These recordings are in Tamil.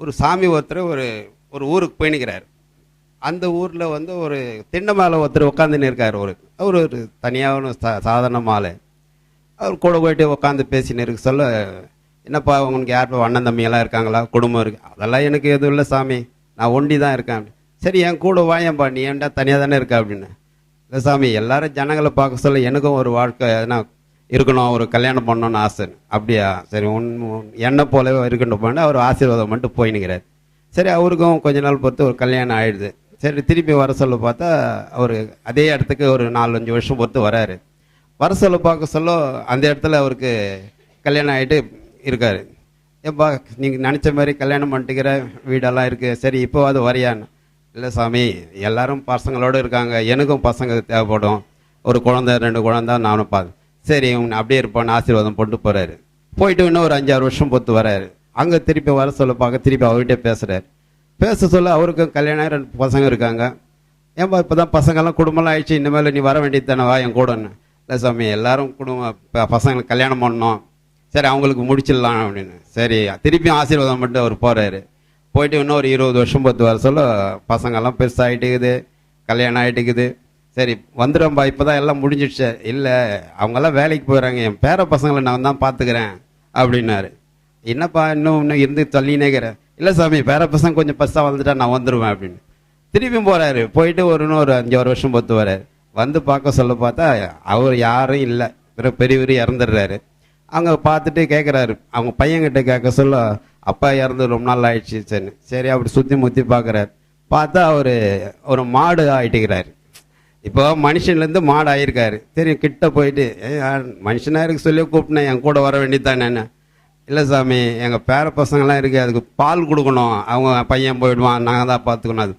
ஒரு சாமி ஒருத்தர் ஒரு ஒரு ஊருக்கு போயினுக்கிறார். அந்த ஊரில் வந்து ஒரு திண்ணை மேலே ஒருத்தர் உட்காந்துன்னு இருக்கார். அவர் ஒரு தனியாக சாதாரண ஆள். அவர் கூட போயிட்டு உட்காந்து பேசின்னு இருக்க சொல்ல, என்னப்பா உங்களுக்கு யார் அண்ணன் தம்பியெல்லாம் இருக்காங்களா, குடும்பம் இருக்கு? அதெல்லாம் எனக்கு எதுவும் இல்லை சாமி, நான் ஒண்டி தான் இருக்கேன். சரி, என் கூட வாயம்பா, நீ ஏன்டா தனியாக தானே இருக்க அப்படின்னு. இல்லை சாமி, எல்லாரும் ஜனங்களை பார்க்க சொல்ல எனக்கும் ஒரு வாழ்க்கை எதனா இருக்கணும், ஒரு கல்யாணம் பண்ணணும்னு ஆசை. அப்படியா, சரி, என்னை போலவே இருக்கணும் பண்ண அவர் ஆசீர்வாதம் மட்டும் போயினுக்கிறார். சரி, அவருக்கும் கொஞ்ச நாள் பொறுத்து ஒரு கல்யாணம் ஆயிடுது. சரி, திருப்பி வர சொல்ல பார்த்தா அவர் அதே இடத்துக்கு ஒரு 4-5 வருஷம் பொறுத்து வராரு. வர சொல்ல பார்க்க சொல்ல அந்த இடத்துல அவருக்கு கல்யாணம் ஆகிட்டு இருக்காரு. ஏப்பா, நீங்கள் நினச்ச மாதிரி கல்யாணம் பண்ணிட்டுக்கிற வீடெல்லாம் இருக்குது, சரி இப்போ அது வரையான்னு. இல்லை சாமி, எல்லாரும் பசங்களோடு இருக்காங்க, எனக்கும் பசங்க தேவைப்படும், ஒரு குழந்தை 2 குழந்தை நானும் பார்த்து. சரி, அப்படியே இருப்பான்னு ஆசீர்வாதம் போட்டு போகிறாரு. போயிட்டு இன்னும் ஒரு 5-6 வருஷம் பொறுத்து வராரு. அங்கே திருப்பி வர சொல்ல பார்க்க திருப்பி அவர்கிட்ட பேசுகிறார். பேச சொல்ல அவருக்கும் கல்யாணம் 2 பசங்க இருக்காங்க. ஏன்பா இப்போ தான் பசங்கள்லாம் குடும்பம்லாம் ஆயிடுச்சு, இனிமேல் நீ வர வேண்டியது தானே, வா என் கூடன்னு. இல்லை சாமி, எல்லாரும் குடும்பம் பசங்களுக்கு கல்யாணம் பண்ணோம், சரி அவங்களுக்கு முடிச்சிடலாம் அப்படின்னு. சரி, திருப்பியும் ஆசீர்வாதம் மட்டும் அவர் போகிறாரு. போயிட்டு இன்னும் ஒரு 20 வருஷம் பொறுத்து வர சொல்ல பசங்கள்லாம் பெருசாகிட்டுக்குது, கல்யாணம் ஆகிட்டுக்குது. சரி வந்துடும்பா, இப்போ தான் எல்லாம் முடிஞ்சிடுச்சு. இல்லை, அவங்கெல்லாம் வேலைக்கு போயிடறாங்க, என் பேர பசங்களை நான் தான் பார்த்துக்கிறேன் அப்படின்னாரு. என்னப்பா இன்னும் இருந்து தள்ளினேக்கிறேன். இல்லை சாமி, பேர பசங்க கொஞ்சம் பஸ்ஸாக வந்துட்டா நான் வந்துடுவேன் அப்படின்னு. திருப்பியும் போகிறாரு. போயிட்டு இன்னும் ஒரு 5-6 வருஷம் பொறுத்து வராரு. வந்து பார்க்க சொல்ல பார்த்தா அவர் யாரும் இல்லை, பெரியவர் இறந்துடுறாரு. அவங்க பார்த்துட்டு கேட்குறாரு, அவங்க பையன்கிட்ட கேட்க சொல்ல, அப்பா இறந்து ரொம்ப நாள் ஆயிடுச்சு. சரி சரி, அப்படி சுற்றி முற்றி பார்க்குறாரு. பார்த்தா அவர் ஒரு மாடு ஆகிட்டுக்கிறாரு. இப்போ மனுஷன்லேருந்து மாடு ஆகியிருக்காரு. சரி, கிட்ட போயிட்டு, மனுஷனாக இருக்க சொல்லி கூப்பிட்டேன், என் கூட வர வேண்டியதானே. இல்லை சாமி, எங்கள் பேர பசங்கள்லாம் இருக்குது, அதுக்கு பால் கொடுக்கணும், அவங்க பையன் போயிடுவான், நாங்கள் தான் பார்த்துக்கணும். அது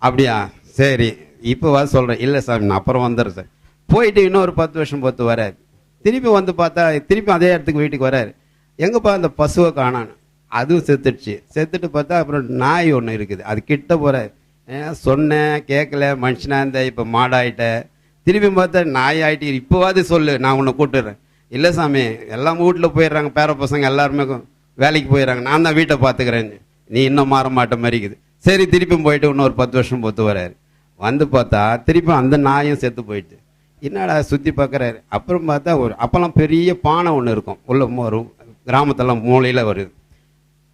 அப்படியா, சரி இப்போ வர சொல்கிறேன். இல்லை சாமி, நான் அப்புறம் வந்துடுறேன் சார். போயிட்டு இன்னும் ஒரு 10 வருஷம் பொறுத்து வராரு. திருப்பி வந்து பார்த்தா திருப்பி அதே இடத்துக்கு வீட்டுக்கு வராரு. எங்கப்பா அந்த பசுவை காணான்னு. அதுவும் செத்துடுச்சு. செத்துட்டு பார்த்தா அப்புறம் நாய் ஒன்று இருக்குது, அது கிட்ட போகிறார். சொன்னேன் கேட்கல, மனுஷனா இருந்த இப்போ மாடாயிட்ட, திருப்பி பார்த்தா நாய் ஆகிட்டு, இப்போவாது சொல்லு, நான் உன்னை கூட்டுடுறேன். இல்லை சாமி, எல்லாம் வீட்டில் போயிடுறாங்க, பேர பசங்க எல்லாருமே வேலைக்கு போயிடுறாங்க, நான் தான் வீட்டை பார்த்துக்கிறேன், நீ இன்னும் மாற மாட்ட மாதிரிக்குது. சரி, திருப்பியும் போயிட்டு இன்னொரு 10 வருஷம் பொறுத்து வராரு. வந்து பார்த்தா திருப்பி அந்த நாயும் செத்து போயிட்டு. என்னடா சுற்றி பார்க்குறாரு. அப்புறம் பார்த்தா அப்போல்லாம் பெரிய பானை ஒன்று இருக்கும், உள்ள ஒரு கிராமத்தெல்லாம் மூலையில் வருது.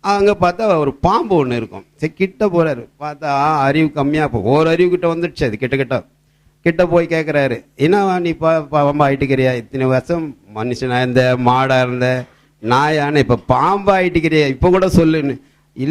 அங்கே பார்த்தா ஒரு பாம்பு ஒன்று இருக்கும். சரி, கிட்ட போகிறாரு. பார்த்தா அறிவு கம்மியாக, இப்போ ஒரு அறிவு கிட்ட வந்துடுச்சு. அது கிட்ட போய் கேட்குறாரு, என்னவா நீ பாம்பா ஆகிட்டுக்கிறியா, இத்தனை வருஷம் மனுஷனாக இருந்த, மாடாக இருந்த, நாயான, இப்போ பாம்பா ஆகிட்டுக்கிறியா, இப்போ கூட சொல்லுன்னு.